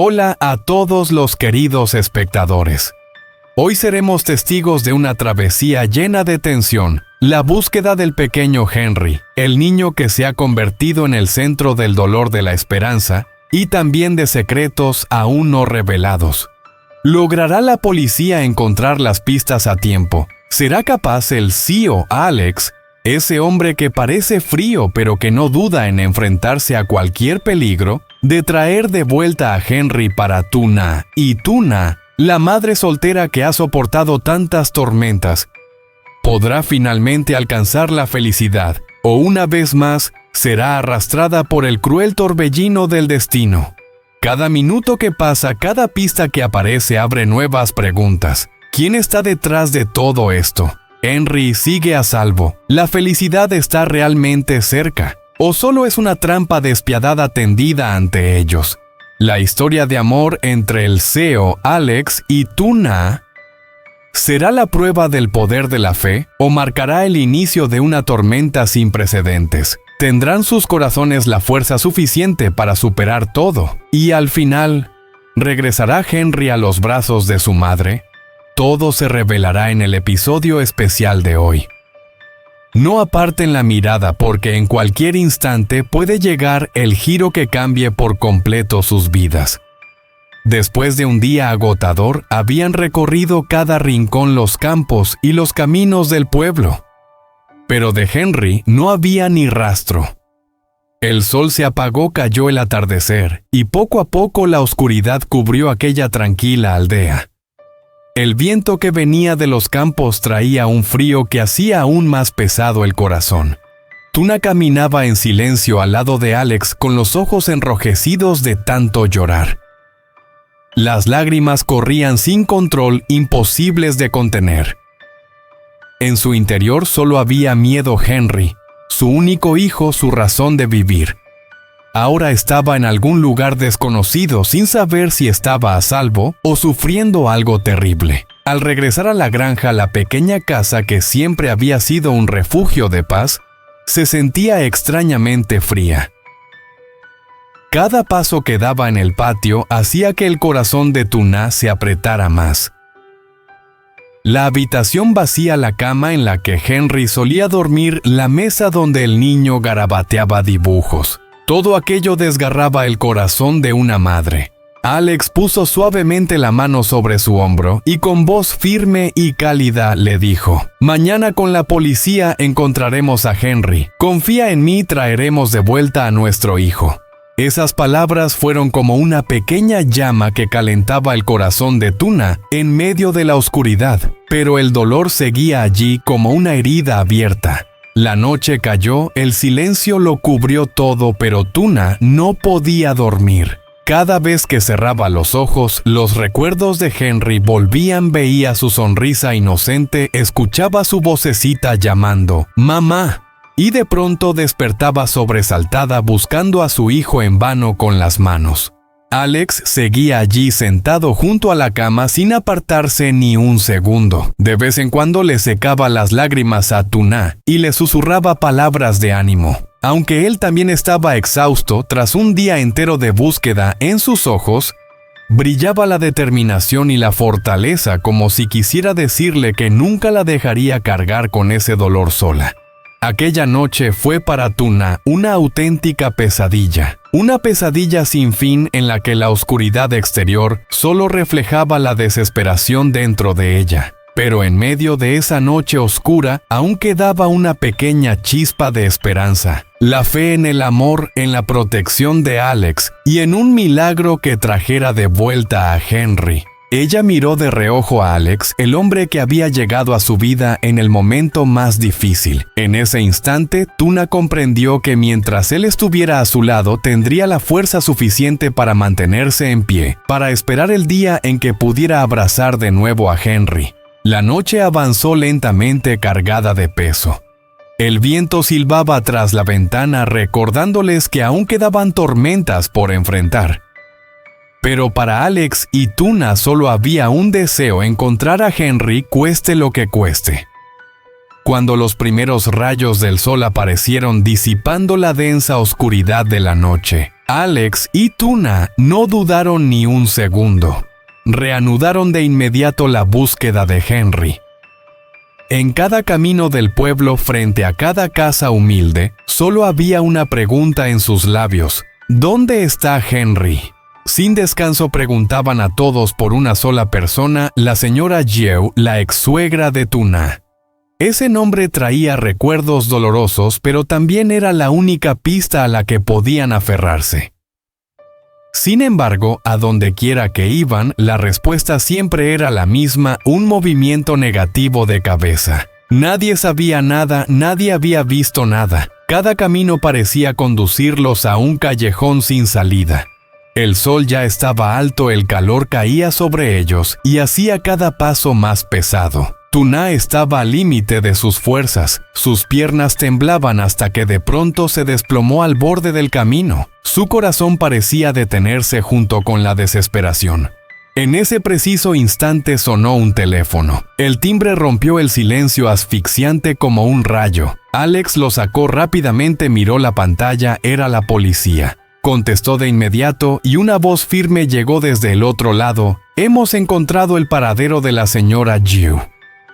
Hola a todos los queridos espectadores. Hoy seremos testigos de una travesía llena de tensión, la búsqueda del pequeño Henry, el niño que se ha convertido en el centro del dolor de la esperanza y también de secretos aún no revelados. ¿Logrará la policía encontrar las pistas a tiempo? ¿Será capaz el CEO Alex, ese hombre que parece frío pero que no duda en enfrentarse a cualquier peligro, de traer de vuelta a Henry para Tuna? Y Tuna, la madre soltera que ha soportado tantas tormentas, ¿podrá finalmente alcanzar la felicidad o una vez más será arrastrada por el cruel torbellino del destino? Cada minuto que pasa, cada pista que aparece abre nuevas preguntas. ¿Quién está detrás de todo esto? ¿Henry sigue a salvo? ¿La felicidad está realmente cerca? ¿O solo es una trampa despiadada tendida ante ellos? La historia de amor entre el CEO Alex y Tuna ¿será la prueba del poder de la fe o marcará el inicio de una tormenta sin precedentes? ¿Tendrán sus corazones la fuerza suficiente para superar todo? Y al final, ¿regresará Henry a los brazos de su madre? Todo se revelará en el episodio especial de hoy. No aparten la mirada porque en cualquier instante puede llegar el giro que cambie por completo sus vidas. Después de un día agotador, habían recorrido cada rincón, los campos y los caminos del pueblo. Pero de Henry no había ni rastro. El sol se apagó, cayó el atardecer, y poco a poco la oscuridad cubrió aquella tranquila aldea. El viento que venía de los campos traía un frío que hacía aún más pesado el corazón. Tuna caminaba en silencio al lado de Alex con los ojos enrojecidos de tanto llorar. Las lágrimas corrían sin control, imposibles de contener. En su interior solo había miedo. Henry, su único hijo, su razón de vivir. Ahora estaba en algún lugar desconocido, sin saber si estaba a salvo o sufriendo algo terrible. Al regresar a la granja, la pequeña casa que siempre había sido un refugio de paz, se sentía extrañamente fría. Cada paso que daba en el patio hacía que el corazón de Tuna se apretara más. La habitación vacía, la cama en la que Henry solía dormir, la mesa donde el niño garabateaba dibujos. Todo aquello desgarraba el corazón de una madre. Alex puso suavemente la mano sobre su hombro y con voz firme y cálida le dijo: «Mañana con la policía encontraremos a Henry. Confía en mí, traeremos de vuelta a nuestro hijo». Esas palabras fueron como una pequeña llama que calentaba el corazón de Tuna en medio de la oscuridad, pero el dolor seguía allí como una herida abierta. La noche cayó, el silencio lo cubrió todo, pero Tuna no podía dormir. Cada vez que cerraba los ojos, los recuerdos de Henry volvían, veía su sonrisa inocente, escuchaba su vocecita llamando «Mamá», y de pronto despertaba sobresaltada buscando a su hijo en vano con las manos. Alex seguía allí sentado junto a la cama sin apartarse ni un segundo. De vez en cuando le secaba las lágrimas a Tuna y le susurraba palabras de ánimo. Aunque él también estaba exhausto tras un día entero de búsqueda, en sus ojos brillaba la determinación y la fortaleza, como si quisiera decirle que nunca la dejaría cargar con ese dolor sola. Aquella noche fue para Tuna una auténtica pesadilla. Una pesadilla sin fin en la que la oscuridad exterior solo reflejaba la desesperación dentro de ella. Pero en medio de esa noche oscura aún quedaba una pequeña chispa de esperanza. La fe en el amor, en la protección de Alex y en un milagro que trajera de vuelta a Henry. Ella miró de reojo a Alex, el hombre que había llegado a su vida en el momento más difícil. En ese instante, Tuna comprendió que mientras él estuviera a su lado, tendría la fuerza suficiente para mantenerse en pie, para esperar el día en que pudiera abrazar de nuevo a Henry. La noche avanzó lentamente, cargada de peso. El viento silbaba tras la ventana, recordándoles que aún quedaban tormentas por enfrentar. Pero para Alex y Tuna solo había un deseo: encontrar a Henry cueste lo que cueste. Cuando los primeros rayos del sol aparecieron disipando la densa oscuridad de la noche, Alex y Tuna no dudaron ni un segundo. Reanudaron de inmediato la búsqueda de Henry. En cada camino del pueblo, frente a cada casa humilde, solo había una pregunta en sus labios: ¿dónde está Henry? Sin descanso preguntaban a todos por una sola persona, la señora Jieu, la ex-suegra de Tuna. Ese nombre traía recuerdos dolorosos, pero también era la única pista a la que podían aferrarse. Sin embargo, a donde quiera que iban, la respuesta siempre era la misma: un movimiento negativo de cabeza. Nadie sabía nada, nadie había visto nada. Cada camino parecía conducirlos a un callejón sin salida. El sol ya estaba alto, el calor caía sobre ellos y hacía cada paso más pesado. Tuna estaba al límite de sus fuerzas. Sus piernas temblaban hasta que de pronto se desplomó al borde del camino. Su corazón parecía detenerse junto con la desesperación. En ese preciso instante sonó un teléfono. El timbre rompió el silencio asfixiante como un rayo. Alex lo sacó rápidamente, miró la pantalla, era la policía. Contestó de inmediato y una voz firme llegó desde el otro lado: «Hemos encontrado el paradero de la señora Jieu».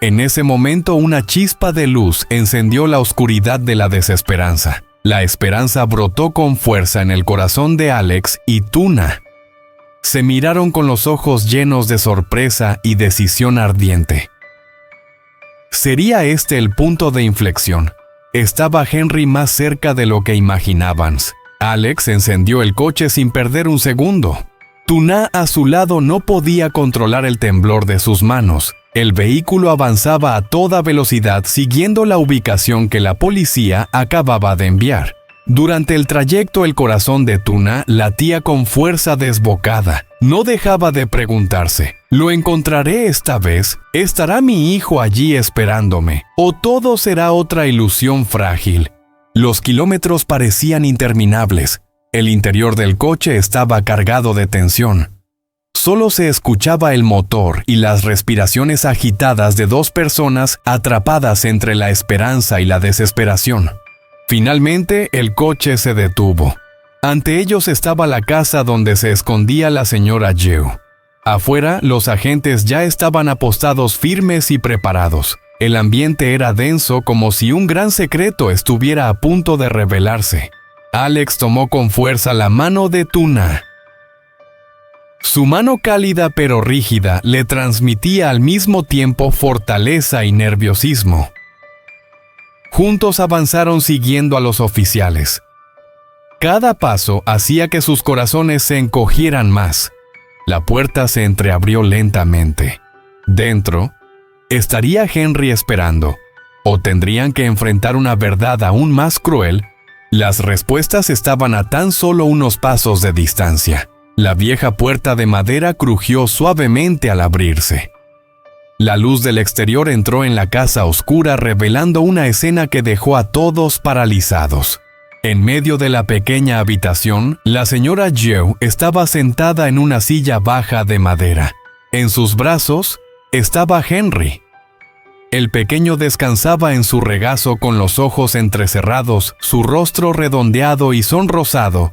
En ese momento una chispa de luz encendió la oscuridad de la desesperanza. La esperanza brotó con fuerza en el corazón de Alex y Tuna. Se miraron con los ojos llenos de sorpresa y decisión ardiente. ¿Sería este el punto de inflexión? Estaba Henry más cerca de lo que imaginaban. Alex encendió el coche sin perder un segundo. Tuna a su lado no podía controlar el temblor de sus manos. El vehículo avanzaba a toda velocidad siguiendo la ubicación que la policía acababa de enviar. Durante el trayecto el corazón de Tuna latía con fuerza desbocada. No dejaba de preguntarse: ¿lo encontraré esta vez? ¿Estará mi hijo allí esperándome? ¿O todo será otra ilusión frágil? Los kilómetros parecían interminables. El interior del coche estaba cargado de tensión. Solo se escuchaba el motor y las respiraciones agitadas de dos personas atrapadas entre la esperanza y la desesperación. Finalmente, el coche se detuvo. Ante ellos estaba la casa donde se escondía la señora Jieu. Afuera, los agentes ya estaban apostados firmes y preparados. El ambiente era denso, como si un gran secreto estuviera a punto de revelarse. Alex tomó con fuerza la mano de Tuna. Su mano cálida pero rígida le transmitía al mismo tiempo fortaleza y nerviosismo. Juntos avanzaron siguiendo a los oficiales. Cada paso hacía que sus corazones se encogieran más. La puerta se entreabrió lentamente. Dentro, ¿estaría Henry esperando? ¿O tendrían que enfrentar una verdad aún más cruel? Las respuestas estaban a tan solo unos pasos de distancia. La vieja puerta de madera crujió suavemente al abrirse. La luz del exterior entró en la casa oscura, revelando una escena que dejó a todos paralizados. En medio de la pequeña habitación, la señora Jieu estaba sentada en una silla baja de madera. En sus brazos estaba Henry. El pequeño descansaba en su regazo con los ojos entrecerrados, su rostro redondeado y sonrosado,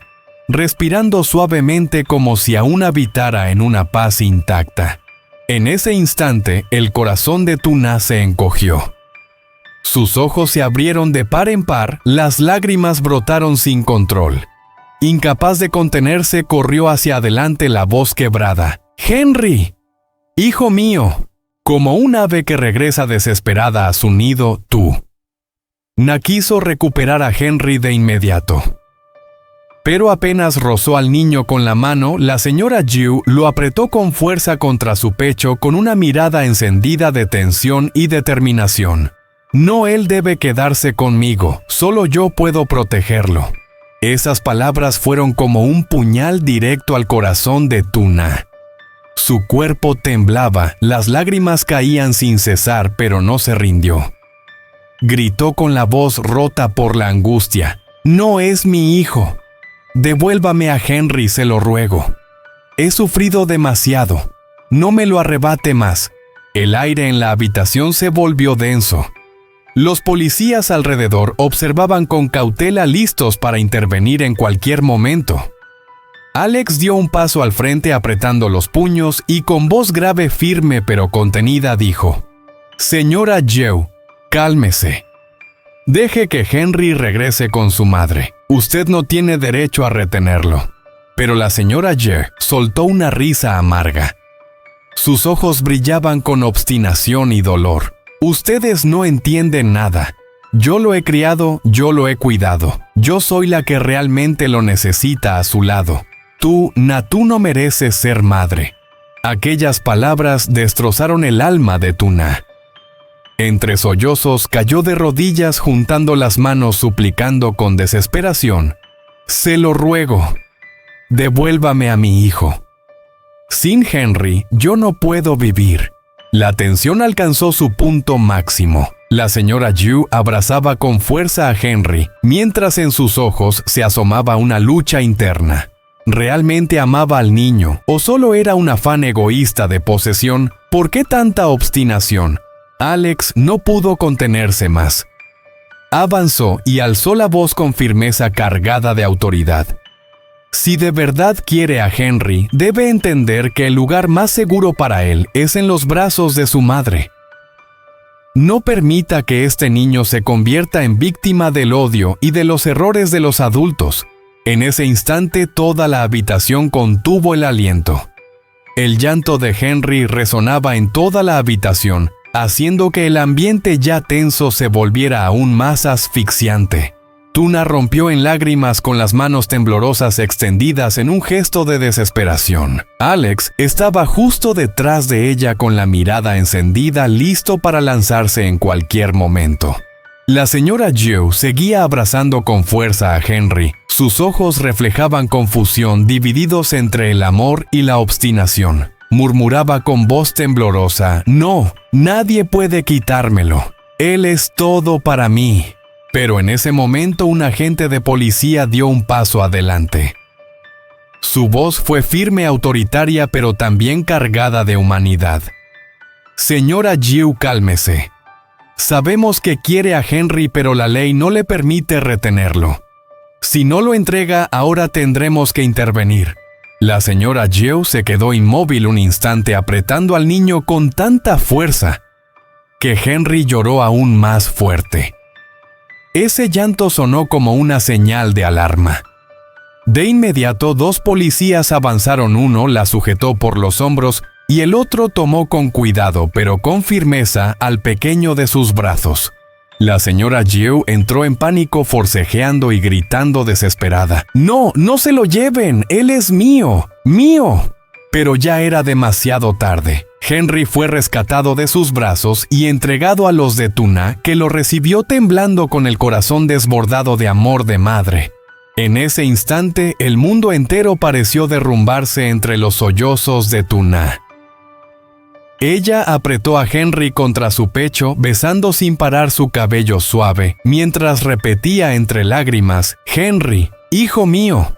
respirando suavemente como si aún habitara en una paz intacta. En ese instante, el corazón de Tuna se encogió. Sus ojos se abrieron de par en par, las lágrimas brotaron sin control. Incapaz de contenerse, corrió hacia adelante la voz quebrada: «¡Henry! ¡Hijo mío!». Como un ave que regresa desesperada a su nido, Tuna quiso recuperar a Henry de inmediato. Pero apenas rozó al niño con la mano, la señora Jieu lo apretó con fuerza contra su pecho con una mirada encendida de tensión y determinación. «No, él debe quedarse conmigo, solo yo puedo protegerlo». Esas palabras fueron como un puñal directo al corazón de Tuna. Su cuerpo temblaba, las lágrimas caían sin cesar, pero no se rindió. Gritó con la voz rota por la angustia: «No es mi hijo. Devuélvame a Henry, se lo ruego. He sufrido demasiado. No me lo arrebate más». El aire en la habitación se volvió denso. Los policías alrededor observaban con cautela, listos para intervenir en cualquier momento. Alex dio un paso al frente apretando los puños y con voz grave, firme pero contenida dijo: «Señora Joe, cálmese. Deje que Henry regrese con su madre. Usted no tiene derecho a retenerlo». Pero la señora Joe soltó una risa amarga. Sus ojos brillaban con obstinación y dolor. «Ustedes no entienden nada. Yo lo he criado, yo lo he cuidado. Yo soy la que realmente lo necesita a su lado. Tú no mereces ser madre». Aquellas palabras destrozaron el alma de Tuna. Entre sollozos cayó de rodillas juntando las manos suplicando con desesperación: «Se lo ruego, devuélvame a mi hijo. Sin Henry yo no puedo vivir». La tensión alcanzó su punto máximo. La señora Yu abrazaba con fuerza a Henry, mientras en sus ojos se asomaba una lucha interna. ¿Realmente amaba al niño o solo era un afán egoísta de posesión? ¿Por qué tanta obstinación? Alex no pudo contenerse más. Avanzó y alzó la voz con firmeza cargada de autoridad. Si de verdad quiere a Henry, debe entender que el lugar más seguro para él es en los brazos de su madre. No permita que este niño se convierta en víctima del odio y de los errores de los adultos. En ese instante toda la habitación contuvo el aliento. El llanto de Henry resonaba en toda la habitación, haciendo que el ambiente ya tenso se volviera aún más asfixiante. Tuna rompió en lágrimas con las manos temblorosas extendidas en un gesto de desesperación. Alex estaba justo detrás de ella con la mirada encendida, listo para lanzarse en cualquier momento. La señora Joe seguía abrazando con fuerza a Henry. Sus ojos reflejaban confusión, divididos entre el amor y la obstinación. Murmuraba con voz temblorosa: «No, nadie puede quitármelo. Él es todo para mí». Pero en ese momento un agente de policía dio un paso adelante. Su voz fue firme, autoritaria, pero también cargada de humanidad. «Señora Yu, cálmese. Sabemos que quiere a Henry, pero la ley no le permite retenerlo. Si no lo entrega, ahora tendremos que intervenir». La señora Yu se quedó inmóvil un instante, apretando al niño con tanta fuerza que Henry lloró aún más fuerte. Ese llanto sonó como una señal de alarma. De inmediato, dos policías avanzaron. Uno la sujetó por los hombros y el otro tomó con cuidado, pero con firmeza, al pequeño de sus brazos. La señora Yu entró en pánico, forcejeando y gritando desesperada: «¡No, no se lo lleven! ¡Él es mío! ¡Mío!». Pero ya era demasiado tarde. Henry fue rescatado de sus brazos y entregado a los de Tuna, que lo recibió temblando con el corazón desbordado de amor de madre. En ese instante, el mundo entero pareció derrumbarse entre los sollozos de Tuna. Ella apretó a Henry contra su pecho, besando sin parar su cabello suave, mientras repetía entre lágrimas: «Henry, hijo mío.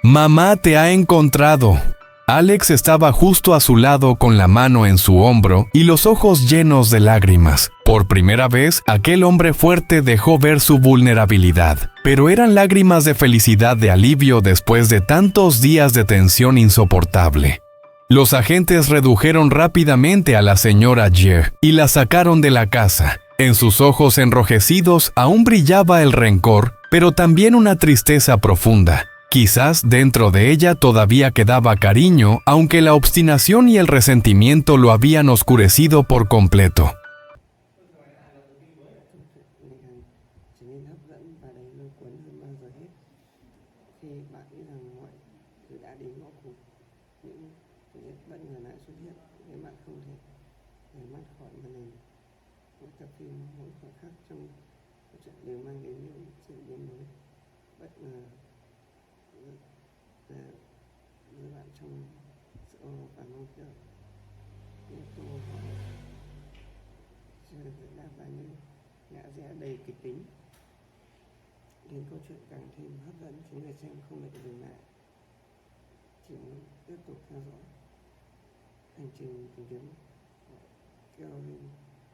Mamá te ha encontrado». Alex estaba justo a su lado con la mano en su hombro y los ojos llenos de lágrimas. Por primera vez, aquel hombre fuerte dejó ver su vulnerabilidad, pero eran lágrimas de felicidad, de alivio después de tantos días de tensión insoportable. Los agentes redujeron rápidamente a la señora Yu y la sacaron de la casa. En sus ojos enrojecidos aún brillaba el rencor, pero también una tristeza profunda. Quizás dentro de ella todavía quedaba cariño, aunque la obstinación y el resentimiento lo habían oscurecido por completo. Đầy kịch tính, khiến câu chuyện càng thêm hấp dẫn, khiến người xem không thể dừng lại, chỉ muốn tiếp tục theo dõi hành trình tìm kiếm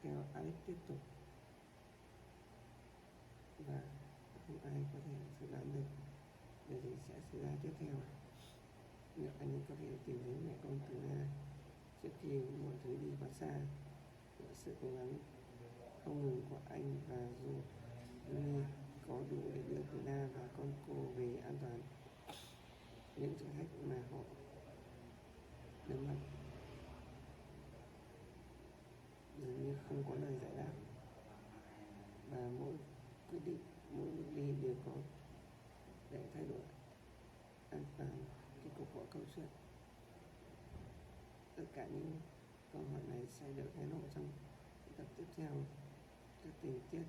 theo Alex tiếp tục, và không ai có thể dự đoán được điều gì sẽ xảy ra tiếp theo. Liệu anh có thể tìm thấy mẹ con từ Na trước khi mọi thứ đi quá xa. Giữa sự cố gắng không ngừng của anh và dù Louis có đủ để đưa từ Na và con cô về an toàn, những thử thách mà họ đối mặt dường như không có lời giải đáp, và mỗi quyết định, mỗi bước đi đều có để thay đổi an toàn kết cục của câu chuyện. Tất cả những câu hỏi này sẽ được hé lộ trong tập tiếp theo. Các tình tiết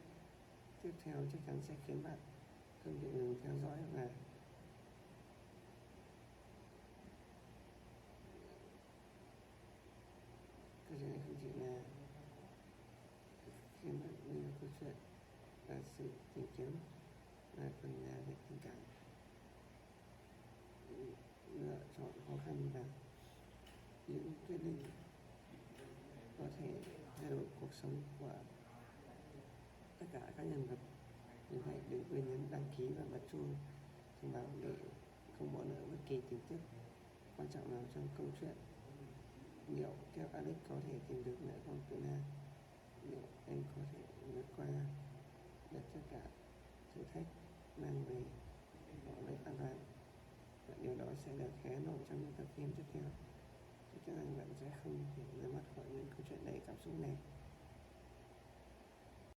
tiếp theo chắc chắn sẽ khiến bạn không thể ngừng theo dõi, và câu chuyện này không chỉ là khiến bạn nghe câu chuyện và sự tìm kiếm, mà còn là về tình cảm, lựa chọn khó khăn và những quyết định có thể thay đổi cuộc sống của tất cả các nhân vật. Vì vậy đừng quên nhấn đăng ký và bật chuông thông báo để không bỏ lỡ bất kỳ tình tiết quan trọng nào trong câu chuyện. Liệu theo Alex có thể tìm được mẹ con của Na? Liệu anh có thể vượt qua được tất cả thử thách mang về họ lợi an toàn? Và điều đó sẽ được hé lộ trong những tập phim tiếp theo. Chắc chắn rằng bạn sẽ không thể rời mắt khỏi những câu chuyện đầy cảm xúc này.